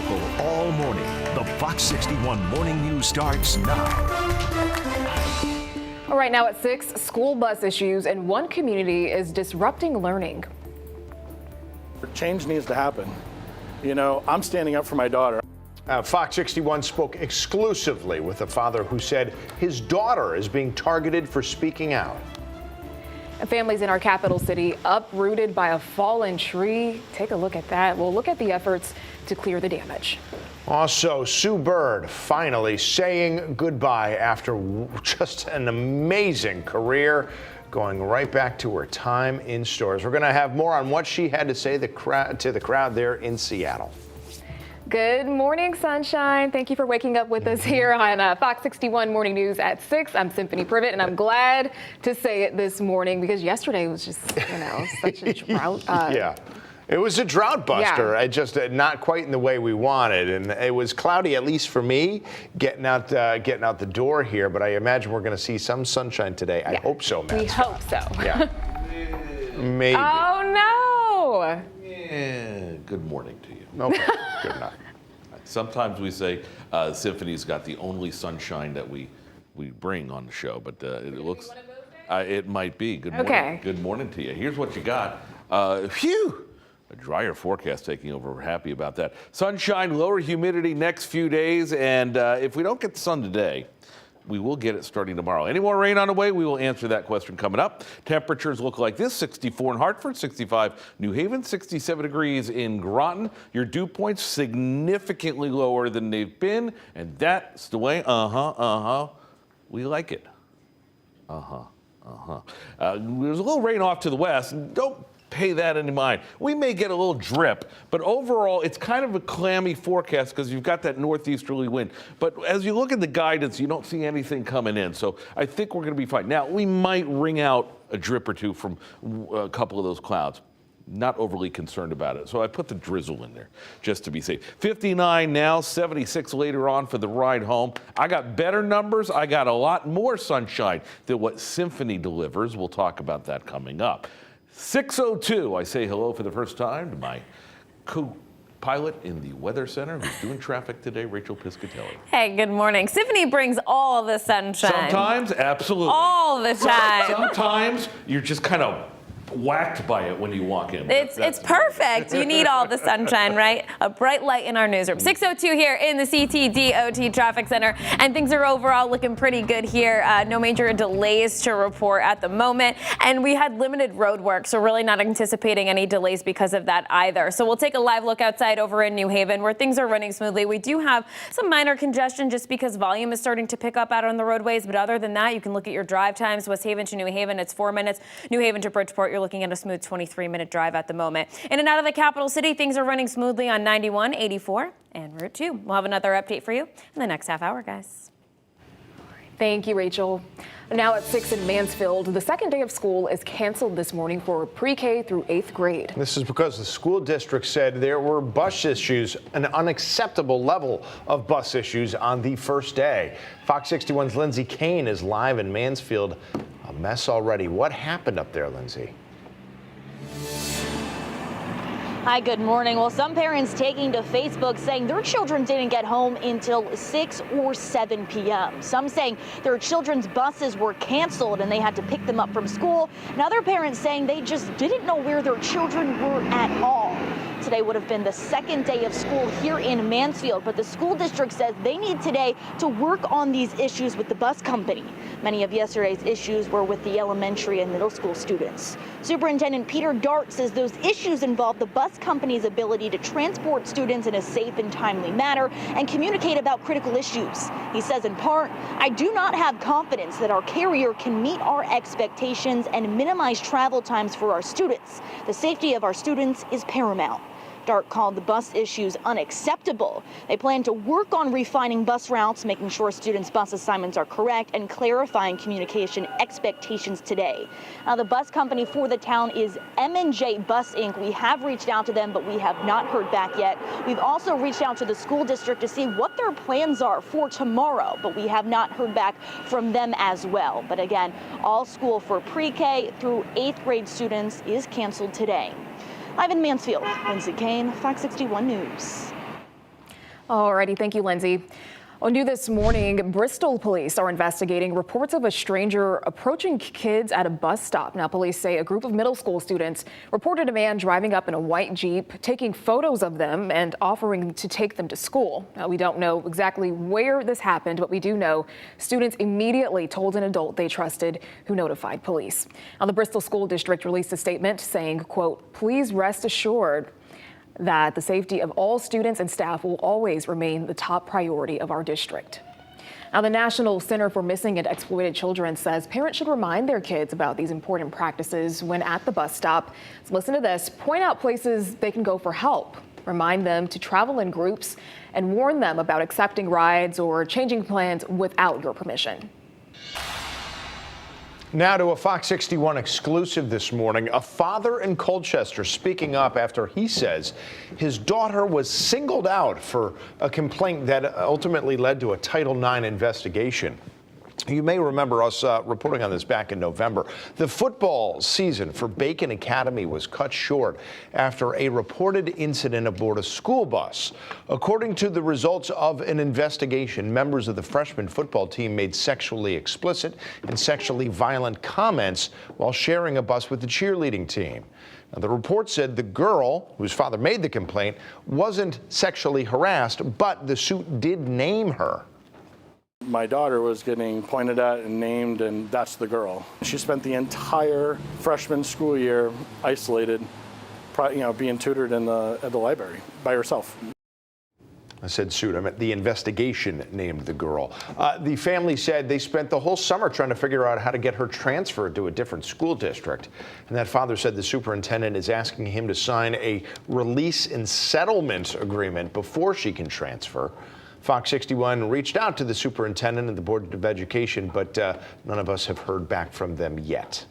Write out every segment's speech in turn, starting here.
local all morning. The Fox 61 Morning News starts now. All right, now at 6, school bus issues in one community is disrupting learning. Change needs to happen. You know, I'm standing up for my daughter. Fox 61 spoke exclusively with a father who said his daughter is being targeted for speaking out. Families in our capital city uprooted by a fallen tree. Take a look at that. We'll look at the efforts to clear the damage. Also, Sue Bird finally saying goodbye after just an amazing career, going right back to her time in stores. We're going to have more on what she had to say to the crowd there in Seattle. Good morning, sunshine. Thank you for waking up with us here on Fox 61 Morning News at 6. I'm Symphony Privet, and I'm glad to say it this morning because yesterday was just, such a drought. Yeah. It was a drought buster. Yeah. I just not quite in the way we wanted, and it was cloudy, at least for me, getting out the door here. But I imagine we're going to see some sunshine today. Yeah. I hope so, Matt. We hope so. Yeah. Maybe. Oh no. Yeah. Good morning to you. Okay. Good enough. Sometimes we say Symphony's got the only sunshine that we bring on the show, but it looks it might be. Good morning. Okay. Good morning to you. Here's what you got. A drier forecast taking over. We're happy about that. Sunshine, lower humidity next few days, and if we don't get the sun today, we will get it starting tomorrow. Any more rain on the way? We will answer that question coming up. Temperatures look like this: 64 in Hartford, 65 New Haven, 67 degrees in Groton. Your dew points significantly lower than they've been, and that's the way. We like it. There's a little rain off to the west. Don't pay that in mind. We may get a little drip, but overall it's kind of a clammy forecast because you've got that northeasterly wind. But as you look at the guidance, you don't see anything coming in. So I think we're going to be fine. Now, we might ring out a drip or two from a couple of those clouds. Not overly concerned about it. So I put the drizzle in there just to be safe. 59 now, 76 later on for the ride home. I got better numbers. I got a lot more sunshine than what Symphony delivers. We'll talk about that coming up. 6:02, I say hello for the first time to my co-pilot in the Weather Center who's doing traffic today, Rachel Piscatelli. Hey, good morning. Symphony brings all the sunshine. Sometimes, absolutely. All the time. Sometimes you're just kind of whacked by it when you walk in. It's perfect. You need all the sunshine, right? A bright light in our newsroom. 6:02 here in the CTDOT Traffic Center, and things are overall looking pretty good here. No major delays to report at the moment, and we had limited road work, so really not anticipating any delays because of that either. So we'll take a live look outside over in New Haven where things are running smoothly. We do have some minor congestion just because volume is starting to pick up out on the roadways, but other than that, you can look at your drive times. West Haven to New Haven, it's 4 minutes. New Haven to Bridgeport, you're looking at a smooth 23-minute drive at the moment. In and out of the capital city, things are running smoothly on 91, 84, and Route 2. We'll have another update for you in the next half hour, guys. Thank you, Rachel. Now at 6 in Mansfield, the second day of school is canceled this morning for pre-K through 8th grade. This is because the school district said there were bus issues, an unacceptable level of bus issues on the first day. Fox 61's Lindsay Kane is live in Mansfield. A mess already. What happened up there, Lindsay? Hi, good morning. Well, some parents taking to Facebook saying their children didn't get home until 6 or 7 p.m. Some saying their children's buses were canceled and they had to pick them up from school. And other parents saying they just didn't know where their children were at all. Today would have been the second day of school here in Mansfield, but the school district says they need today to work on these issues with the bus company. Many of yesterday's issues were with the elementary and middle school students. Superintendent Peter Dart says those issues involve the bus company's ability to transport students in a safe and timely manner and communicate about critical issues. He says in part, I do not have confidence that our carrier can meet our expectations and minimize travel times for our students. The safety of our students is paramount. Dart called the bus issues unacceptable. They plan to work on refining bus routes, making sure students' bus assignments are correct, and clarifying communication expectations today. Now, the bus company for the town is M&J Bus Inc. We have reached out to them, but we have not heard back yet. We've also reached out to the school district to see what their plans are for tomorrow, but we have not heard back from them as well. But again, all school for pre-K through 8th grade students is canceled today. Live in Mansfield, Lindsay Kane, Fox 61 News. Alrighty, thank you, Lindsay. On New this morning, Bristol police are investigating reports of a stranger approaching kids at a bus stop. Now, police say a group of middle school students reported a man driving up in a white Jeep, taking photos of them and offering to take them to school. Now, we don't know exactly where this happened, but we do know students immediately told an adult they trusted who notified police. Now, the Bristol School District released a statement saying, quote, "Please rest assured that the safety of all students and staff will always remain the top priority of our district." Now, the National Center for Missing and Exploited Children says parents should remind their kids about these important practices when at the bus stop. So listen to this. Point out places they can go for help. Remind them to travel in groups and warn them about accepting rides or changing plans without your permission. Now to a Fox 61 exclusive this morning. A father in Colchester speaking up after he says his daughter was singled out for a complaint that ultimately led to a Title IX investigation. You may remember us reporting on this back in November. The football season for Bacon Academy was cut short after a reported incident aboard a school bus. According to the results of an investigation, members of the freshman football team made sexually explicit and sexually violent comments while sharing a bus with the cheerleading team. Now, the report said the girl, whose father made the complaint, wasn't sexually harassed, but the suit did name her. My daughter was getting pointed at and named, and that's the girl. She spent the entire freshman school year isolated, being tutored at the library by herself. I said suit. I meant the investigation named the girl. The family said they spent the whole summer trying to figure out how to get her transferred to a different school district. And that father said the superintendent is asking him to sign a release and settlement agreement before she can transfer. Fox 61 reached out to the superintendent and the Board of Education, but none of us have heard back from them yet.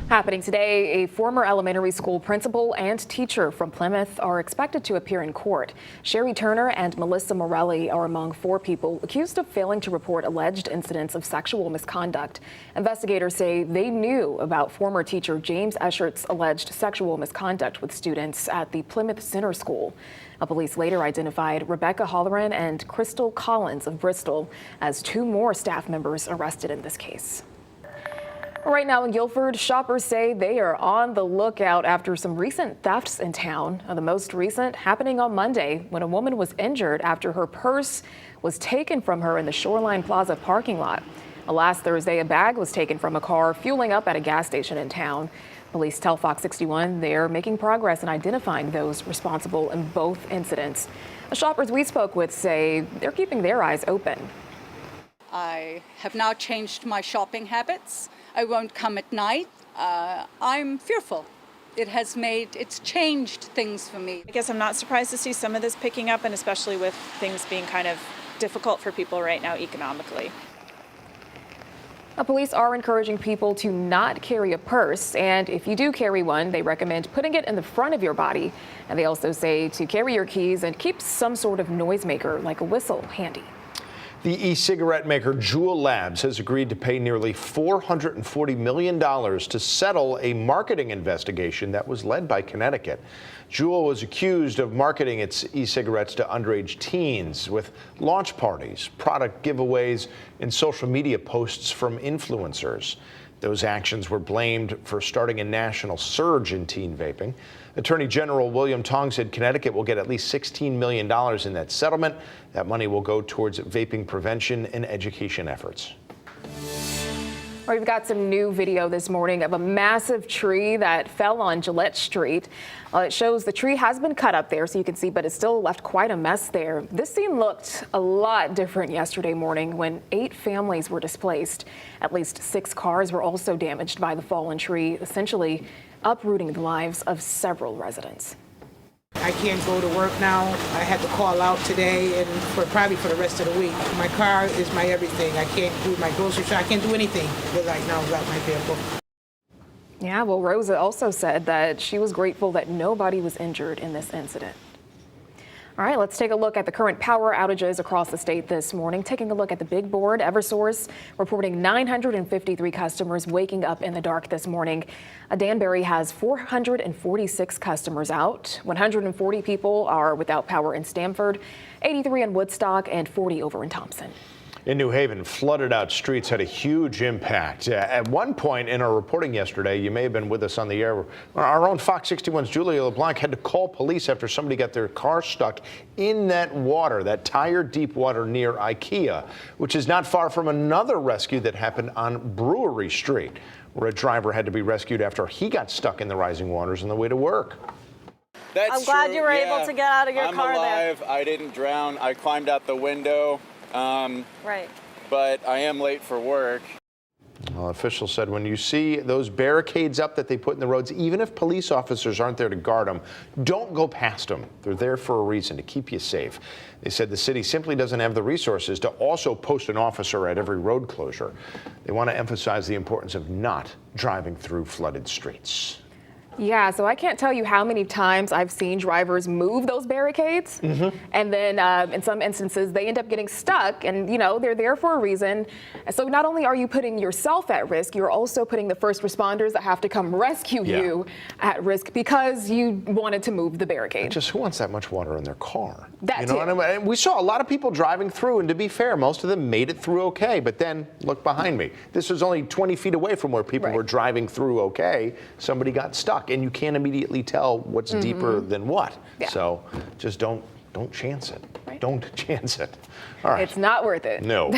Happening today, a former elementary school principal and teacher from Plymouth are expected to appear in court. Sherry Turner and Melissa Morelli are among 4 people accused of failing to report alleged incidents of sexual misconduct. Investigators say they knew about former teacher James Eschert's alleged sexual misconduct with students at the Plymouth Center School. Police later identified Rebecca Holleran and Crystal Collins of Bristol as 2 more staff members arrested in this case. Right now in Guilford, shoppers say they are on the lookout after some recent thefts in town. The most recent happening on Monday when a woman was injured after her purse was taken from her in the Shoreline Plaza parking lot. Last Thursday, a bag was taken from a car fueling up at a gas station in town. Police tell Fox 61 they're making progress in identifying those responsible in both incidents. The shoppers we spoke with say they're keeping their eyes open. I have now changed my shopping habits. I won't come at night. I'm fearful. It's changed things for me. I guess I'm not surprised to see some of this picking up, and especially with things being kind of difficult for people right now economically. Police are encouraging people to not carry a purse, and if you do carry one, they recommend putting it in the front of your body. And they also say to carry your keys and keep some sort of noisemaker like a whistle handy. The e-cigarette maker Juul Labs has agreed to pay nearly $440 million to settle a marketing investigation that was led by Connecticut. Juul was accused of marketing its e-cigarettes to underage teens with launch parties, product giveaways, and social media posts from influencers. Those actions were blamed for starting a national surge in teen vaping. Attorney General William Tong said Connecticut will get at least $16 million in that settlement. That money will go towards vaping prevention and education efforts. We've got some new video this morning of a massive tree that fell on Gillette Street. It shows the tree has been cut up there so you can see, but it still left quite a mess there. This scene looked a lot different yesterday morning when 8 families were displaced. At least 6 cars were also damaged by the fallen tree, essentially uprooting the lives of several residents. I can't go to work now. I had to call out today and probably for the rest of the week. My car is my everything. I can't do my grocery shop. I can't do anything right now without my vehicle. Yeah, well, Rosa also said that she was grateful that nobody was injured in this incident. All right, let's take a look at the current power outages across the state this morning. Taking a look at the big board, Eversource reporting 953 customers waking up in the dark this morning. Danbury has 446 customers out. 140 people are without power in Stamford, 83 in Woodstock, and 40 over in Thompson. In New Haven, flooded out streets had a huge impact. At one point in our reporting yesterday, you may have been with us on the air, our own Fox 61's Julia LeBlanc had to call police after somebody got their car stuck in that water, that tire-deep water near IKEA, which is not far from another rescue that happened on Brewery Street, where a driver had to be rescued after he got stuck in the rising waters on the way to work. I'm glad you were able to get out of your car there. I'm alive. I didn't drown. I climbed out the window. Right. But I am late for work. Well, officials said when you see those barricades up that they put in the roads, even if police officers aren't there to guard them, don't go past them. They're there for a reason, to keep you safe. They said the city simply doesn't have the resources to also post an officer at every road closure. They want to emphasize the importance of not driving through flooded streets. Yeah, so I can't tell you how many times I've seen drivers move those barricades, and then in some instances they end up getting stuck, and you know they're there for a reason. And so not only are you putting yourself at risk, you're also putting the first responders that have to come rescue you at risk because you wanted to move the barricade. Just who wants that much water in their car? That you know what I mean? And we saw a lot of people driving through, and to be fair, most of them made it through okay. But then look behind me. This was only 20 feet away from where people were driving through okay. Somebody got stuck. And you can't immediately tell what's deeper than what. So just don't chance it. Don't chance it. All right. It's not worth it. No.